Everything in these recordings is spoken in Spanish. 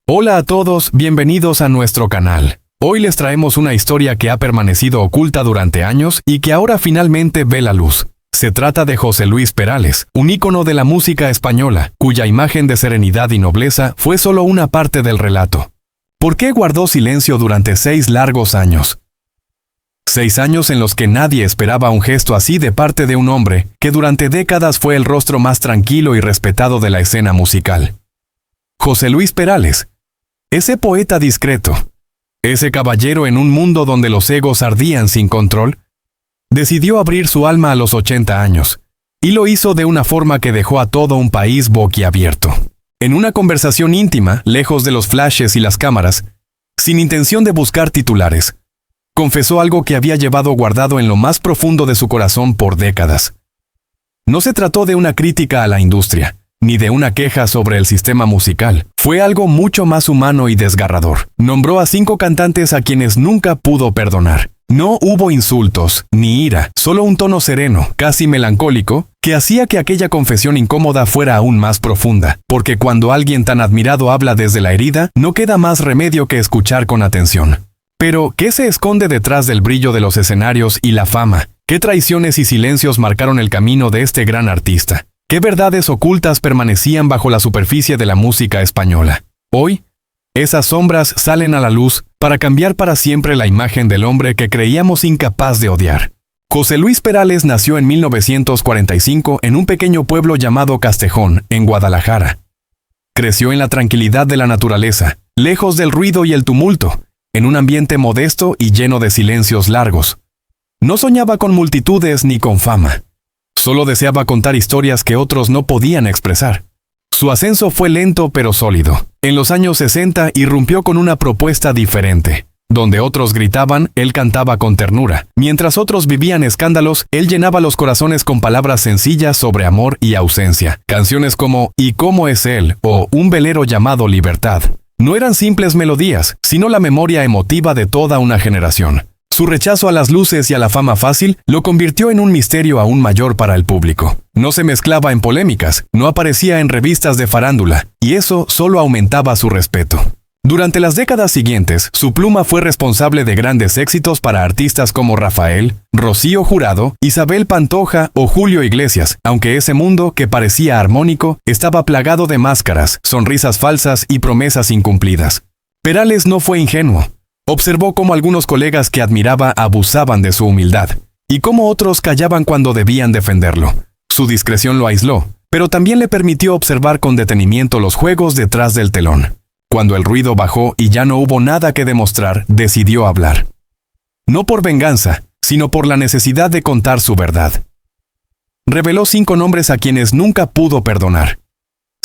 Hola a todos, bienvenidos a nuestro canal. Hoy les traemos una historia que ha permanecido oculta durante años y que ahora finalmente ve la luz. Se trata de José Luis Perales, un ícono de la música española, cuya imagen de serenidad y nobleza fue solo una parte del relato. ¿Por qué guardó silencio durante 6 largos años? 6 años en los que nadie esperaba un gesto así de parte de un hombre que durante décadas fue el rostro más tranquilo y respetado de la escena musical. José Luis Perales, ese poeta discreto, ese caballero en un mundo donde los egos ardían sin control, decidió abrir su alma a los 80 años, y lo hizo de una forma que dejó a todo un país boquiabierto. En una conversación íntima, lejos de los flashes y las cámaras, sin intención de buscar titulares, confesó algo que había llevado guardado en lo más profundo de su corazón por décadas. No se trató de una crítica a la industria, ni de una queja sobre el sistema musical. Fue algo mucho más humano y desgarrador. Nombró a 5 cantantes a quienes nunca pudo perdonar. No hubo insultos, ni ira, solo un tono sereno, casi melancólico, que hacía que aquella confesión incómoda fuera aún más profunda, porque cuando alguien tan admirado habla desde la herida, no queda más remedio que escuchar con atención. Pero, ¿qué se esconde detrás del brillo de los escenarios y la fama? ¿Qué traiciones y silencios marcaron el camino de este gran artista? ¿Qué verdades ocultas permanecían bajo la superficie de la música española? Hoy, esas sombras salen a la luz para cambiar para siempre la imagen del hombre que creíamos incapaz de odiar. José Luis Perales nació en 1945 en un pequeño pueblo llamado Castejón, en Guadalajara. Creció en la tranquilidad de la naturaleza, lejos del ruido y el tumulto, en un ambiente modesto y lleno de silencios largos. No soñaba con multitudes ni con fama. Solo deseaba contar historias que otros no podían expresar. Su ascenso fue lento pero sólido. En los años 60 irrumpió con una propuesta diferente. Donde otros gritaban, él cantaba con ternura. Mientras otros vivían escándalos, él llenaba los corazones con palabras sencillas sobre amor y ausencia. Canciones como «¿Y cómo es él?» o «Un velero llamado Libertad». No eran simples melodías, sino la memoria emotiva de toda una generación. Su rechazo a las luces y a la fama fácil lo convirtió en un misterio aún mayor para el público. No se mezclaba en polémicas, no aparecía en revistas de farándula, y eso solo aumentaba su respeto. Durante las décadas siguientes, su pluma fue responsable de grandes éxitos para artistas como Rafael, Rocío Jurado, Isabel Pantoja o Julio Iglesias, aunque ese mundo, que parecía armónico, estaba plagado de máscaras, sonrisas falsas y promesas incumplidas. Perales no fue ingenuo. Observó cómo algunos colegas que admiraba abusaban de su humildad, y cómo otros callaban cuando debían defenderlo. Su discreción lo aisló, pero también le permitió observar con detenimiento los juegos detrás del telón. Cuando el ruido bajó y ya no hubo nada que demostrar, decidió hablar. No por venganza, sino por la necesidad de contar su verdad. Reveló 5 nombres a quienes nunca pudo perdonar.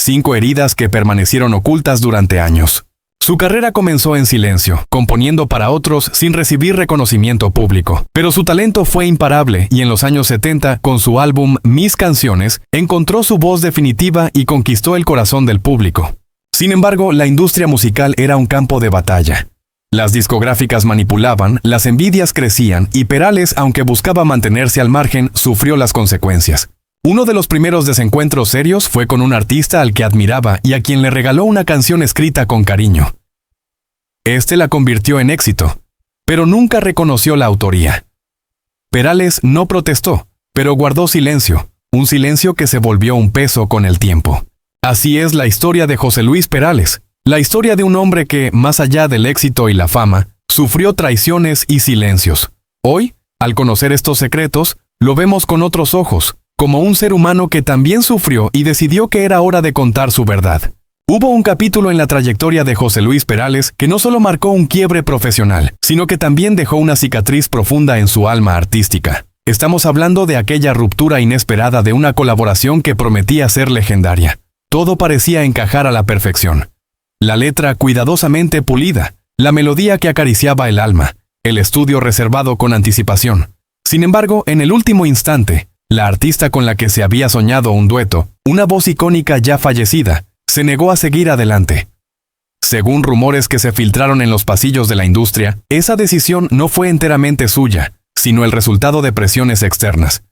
5 heridas que permanecieron ocultas durante años. Su carrera comenzó en silencio, componiendo para otros sin recibir reconocimiento público. Pero su talento fue imparable y en los años 70, con su álbum Mis Canciones, encontró su voz definitiva y conquistó el corazón del público. Sin embargo, la industria musical era un campo de batalla. Las discográficas manipulaban, las envidias crecían y Perales, aunque buscaba mantenerse al margen, sufrió las consecuencias. Uno de los primeros desencuentros serios fue con un artista al que admiraba y a quien le regaló una canción escrita con cariño. Este la convirtió en éxito, pero nunca reconoció la autoría. Perales no protestó, pero guardó silencio, un silencio que se volvió un peso con el tiempo. Así es la historia de José Luis Perales, la historia de un hombre que, más allá del éxito y la fama, sufrió traiciones y silencios. Hoy, al conocer estos secretos, lo vemos con otros ojos, como un ser humano que también sufrió y decidió que era hora de contar su verdad. Hubo un capítulo en la trayectoria de José Luis Perales que no solo marcó un quiebre profesional, sino que también dejó una cicatriz profunda en su alma artística. Estamos hablando de aquella ruptura inesperada de una colaboración que prometía ser legendaria. Todo parecía encajar a la perfección. La letra cuidadosamente pulida, la melodía que acariciaba el alma, el estudio reservado con anticipación. Sin embargo, en el último instante, la artista con la que se había soñado un dueto, una voz icónica ya fallecida, se negó a seguir adelante. Según rumores que se filtraron en los pasillos de la industria, esa decisión no fue enteramente suya, sino el resultado de presiones externas.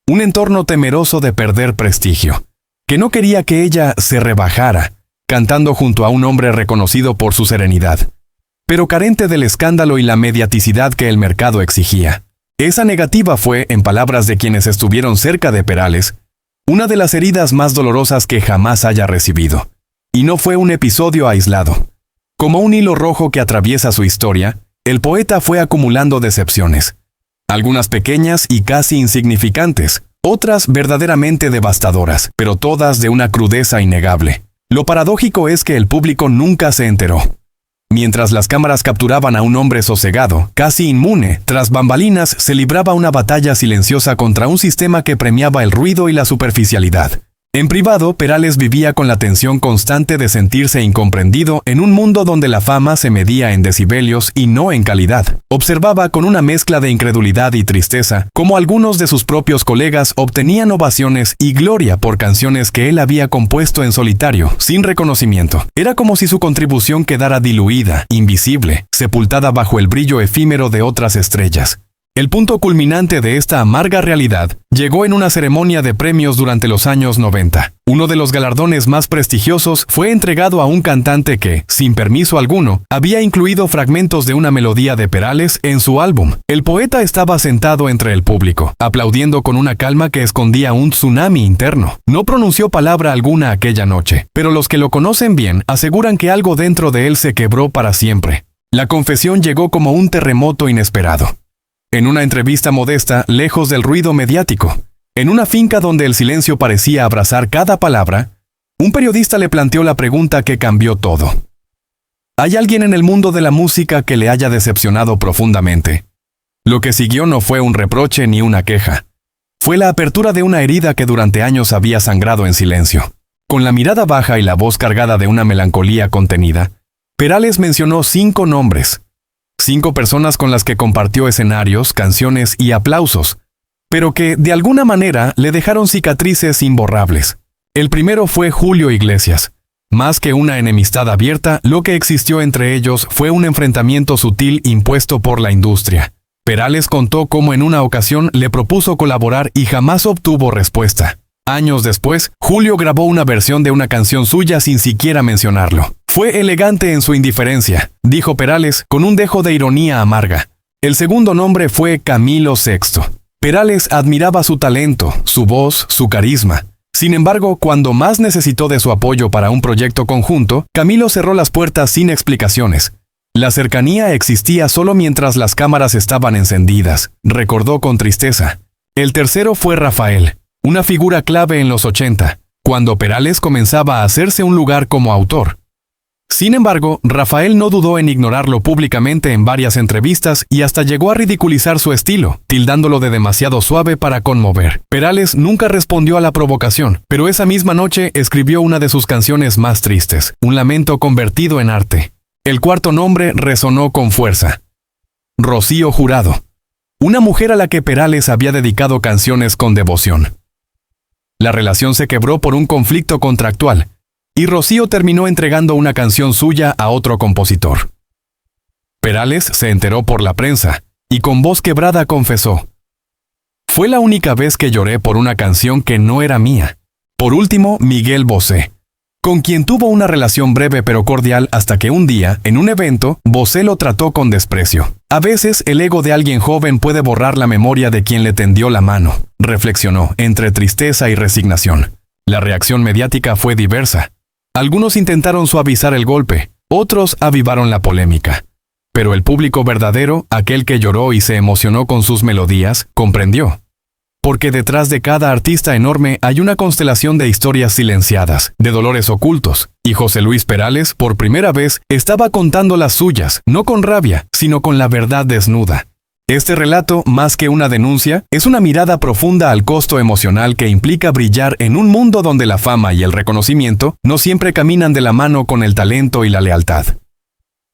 Un entorno temeroso de perder prestigio, que no quería que ella se rebajara, cantando junto a un hombre reconocido por su serenidad, pero carente del escándalo y la mediaticidad que el mercado exigía. Esa negativa fue, en palabras de quienes estuvieron cerca de Perales, una de las heridas más dolorosas que jamás haya recibido. Y no fue un episodio aislado. Como un hilo rojo que atraviesa su historia, el poeta fue acumulando decepciones. Algunas pequeñas y casi insignificantes, otras verdaderamente devastadoras, pero todas de una crudeza innegable. Lo paradójico es que el público nunca se enteró. Mientras las cámaras capturaban a un hombre sosegado, casi inmune, tras bambalinas se libraba una batalla silenciosa contra un sistema que premiaba el ruido y la superficialidad. En privado, Perales vivía con la tensión constante de sentirse incomprendido en un mundo donde la fama se medía en decibelios y no en calidad. Observaba con una mezcla de incredulidad y tristeza cómo algunos de sus propios colegas obtenían ovaciones y gloria por canciones que él había compuesto en solitario, sin reconocimiento. Era como si su contribución quedara diluida, invisible, sepultada bajo el brillo efímero de otras estrellas. El punto culminante de esta amarga realidad llegó en una ceremonia de premios durante los años 90. Uno de los galardones más prestigiosos fue entregado a un cantante que, sin permiso alguno, había incluido fragmentos de una melodía de Perales en su álbum. El poeta estaba sentado entre el público, aplaudiendo con una calma que escondía un tsunami interno. No pronunció palabra alguna aquella noche, pero los que lo conocen bien aseguran que algo dentro de él se quebró para siempre. La confesión llegó como un terremoto inesperado. En una entrevista modesta, lejos del ruido mediático, en una finca donde el silencio parecía abrazar cada palabra, un periodista le planteó la pregunta que cambió todo. ¿Hay alguien en el mundo de la música que le haya decepcionado profundamente? Lo que siguió no fue un reproche ni una queja. Fue la apertura de una herida que durante años había sangrado en silencio. Con la mirada baja y la voz cargada de una melancolía contenida, Perales mencionó 5 nombres. 5 personas con las que compartió escenarios, canciones y aplausos, pero que, de alguna manera, le dejaron cicatrices imborrables. El primero fue Julio Iglesias. Más que una enemistad abierta, lo que existió entre ellos fue un enfrentamiento sutil impuesto por la industria. Perales contó cómo en una ocasión le propuso colaborar y jamás obtuvo respuesta. Años después, Julio grabó una versión de una canción suya sin siquiera mencionarlo. Fue elegante en su indiferencia, dijo Perales, con un dejo de ironía amarga. El segundo nombre fue Camilo VI. Perales admiraba su talento, su voz, su carisma. Sin embargo, cuando más necesitó de su apoyo para un proyecto conjunto, Camilo cerró las puertas sin explicaciones. La cercanía existía solo mientras las cámaras estaban encendidas, recordó con tristeza. El tercero fue Rafael, una figura clave en los 80, cuando Perales comenzaba a hacerse un lugar como autor. Sin embargo, Rafael no dudó en ignorarlo públicamente en varias entrevistas y hasta llegó a ridiculizar su estilo, tildándolo de demasiado suave para conmover. Perales nunca respondió a la provocación, pero esa misma noche escribió una de sus canciones más tristes, un lamento convertido en arte. El cuarto nombre resonó con fuerza. Rocío Jurado, una mujer a la que Perales había dedicado canciones con devoción. La relación se quebró por un conflicto contractual, y Rocío terminó entregando una canción suya a otro compositor. Perales se enteró por la prensa, y con voz quebrada confesó: «Fue la única vez que lloré por una canción que no era mía». Por último, Miguel Bosé, con quien tuvo una relación breve pero cordial hasta que un día, en un evento, Bosé lo trató con desprecio. A veces, el ego de alguien joven puede borrar la memoria de quien le tendió la mano, reflexionó, entre tristeza y resignación. La reacción mediática fue diversa. Algunos intentaron suavizar el golpe, otros avivaron la polémica. Pero el público verdadero, aquel que lloró y se emocionó con sus melodías, comprendió. Porque detrás de cada artista enorme hay una constelación de historias silenciadas, de dolores ocultos, y José Luis Perales, por primera vez, estaba contando las suyas, no con rabia, sino con la verdad desnuda. Este relato, más que una denuncia, es una mirada profunda al costo emocional que implica brillar en un mundo donde la fama y el reconocimiento no siempre caminan de la mano con el talento y la lealtad.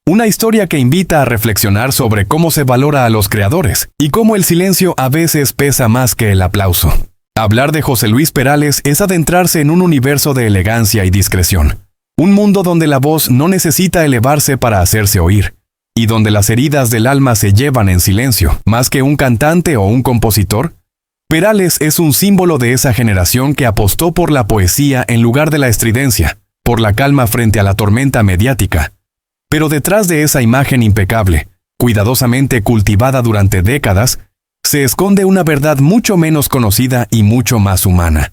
Una historia que invita a reflexionar sobre cómo se valora a los creadores y cómo el silencio a veces pesa más que el aplauso. Hablar de José Luis Perales es adentrarse en un universo de elegancia y discreción. Un mundo donde la voz no necesita elevarse para hacerse oír, y donde las heridas del alma se llevan en silencio, más que un cantante o un compositor. Perales es un símbolo de esa generación que apostó por la poesía en lugar de la estridencia, por la calma frente a la tormenta mediática. Pero detrás de esa imagen impecable, cuidadosamente cultivada durante décadas, se esconde una verdad mucho menos conocida y mucho más humana.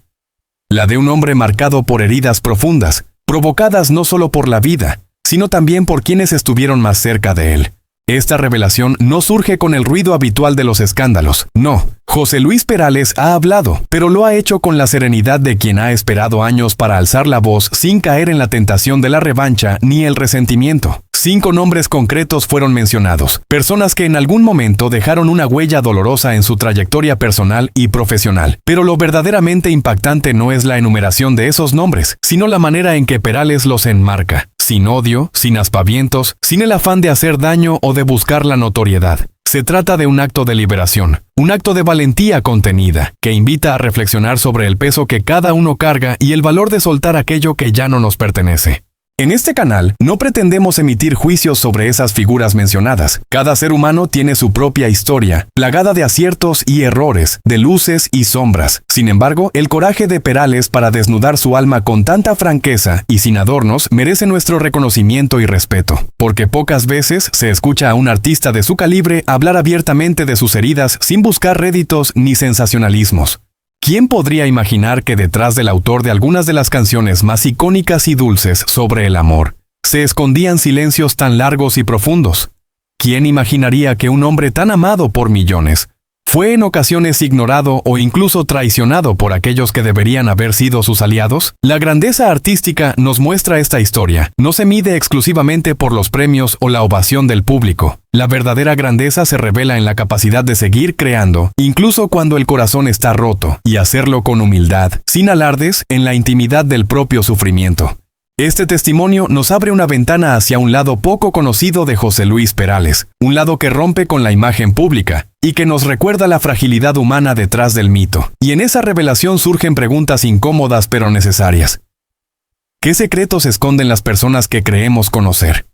La de un hombre marcado por heridas profundas, provocadas no solo por la vida, sino también por quienes estuvieron más cerca de él. Esta revelación no surge con el ruido habitual de los escándalos. No, José Luis Perales ha hablado, pero lo ha hecho con la serenidad de quien ha esperado años para alzar la voz sin caer en la tentación de la revancha ni el resentimiento. 5 nombres concretos fueron mencionados, personas que en algún momento dejaron una huella dolorosa en su trayectoria personal y profesional. Pero lo verdaderamente impactante no es la enumeración de esos nombres, sino la manera en que Perales los enmarca, sin odio, sin aspavientos, sin el afán de hacer daño o de buscar la notoriedad. Se trata de un acto de liberación, un acto de valentía contenida, que invita a reflexionar sobre el peso que cada uno carga y el valor de soltar aquello que ya no nos pertenece. En este canal no pretendemos emitir juicios sobre esas figuras mencionadas. Cada ser humano tiene su propia historia, plagada de aciertos y errores, de luces y sombras. Sin embargo, el coraje de Perales para desnudar su alma con tanta franqueza y sin adornos merece nuestro reconocimiento y respeto, porque pocas veces se escucha a un artista de su calibre hablar abiertamente de sus heridas sin buscar réditos ni sensacionalismos. ¿Quién podría imaginar que detrás del autor de algunas de las canciones más icónicas y dulces sobre el amor, se escondían silencios tan largos y profundos? ¿Quién imaginaría que un hombre tan amado por millones fue en ocasiones ignorado o incluso traicionado por aquellos que deberían haber sido sus aliados? La grandeza artística nos muestra esta historia. No se mide exclusivamente por los premios o la ovación del público. La verdadera grandeza se revela en la capacidad de seguir creando, incluso cuando el corazón está roto, y hacerlo con humildad, sin alardes, en la intimidad del propio sufrimiento. Este testimonio nos abre una ventana hacia un lado poco conocido de José Luis Perales, un lado que rompe con la imagen pública y que nos recuerda la fragilidad humana detrás del mito. Y en esa revelación surgen preguntas incómodas pero necesarias. ¿Qué secretos esconden las personas que creemos conocer?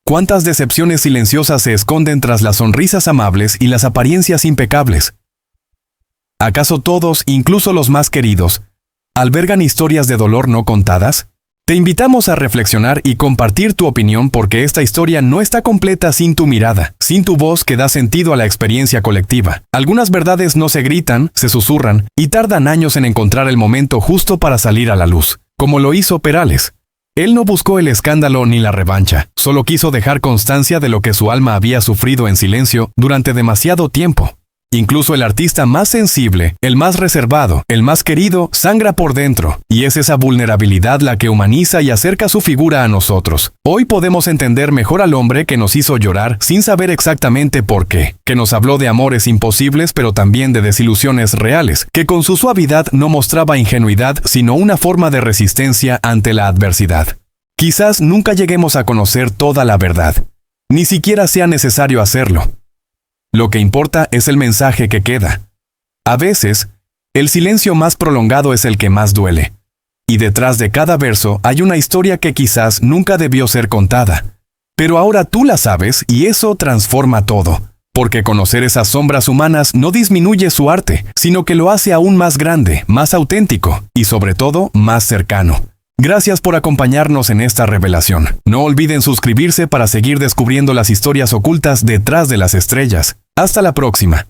¿Cuántas decepciones silenciosas se esconden tras las sonrisas amables y las apariencias impecables? ¿Acaso todos, incluso los más queridos, albergan historias de dolor no contadas? Te invitamos a reflexionar y compartir tu opinión porque esta historia no está completa sin tu mirada, sin tu voz que da sentido a la experiencia colectiva. Algunas verdades no se gritan, se susurran y tardan años en encontrar el momento justo para salir a la luz, como lo hizo Perales. Él no buscó el escándalo ni la revancha, solo quiso dejar constancia de lo que su alma había sufrido en silencio durante demasiado tiempo. Incluso el artista más sensible, el más reservado, el más querido, sangra por dentro, y es esa vulnerabilidad la que humaniza y acerca su figura a nosotros. Hoy podemos entender mejor al hombre que nos hizo llorar sin saber exactamente por qué, que nos habló de amores imposibles pero también de desilusiones reales, que con su suavidad no mostraba ingenuidad sino una forma de resistencia ante la adversidad. Quizás nunca lleguemos a conocer toda la verdad, ni siquiera sea necesario hacerlo. Lo que importa es el mensaje que queda. A veces, el silencio más prolongado es el que más duele. Y detrás de cada verso hay una historia que quizás nunca debió ser contada. Pero ahora tú la sabes y eso transforma todo. Porque conocer esas sombras humanas no disminuye su arte, sino que lo hace aún más grande, más auténtico y sobre todo más cercano. Gracias por acompañarnos en esta revelación. No olviden suscribirse para seguir descubriendo las historias ocultas detrás de las estrellas. Hasta la próxima.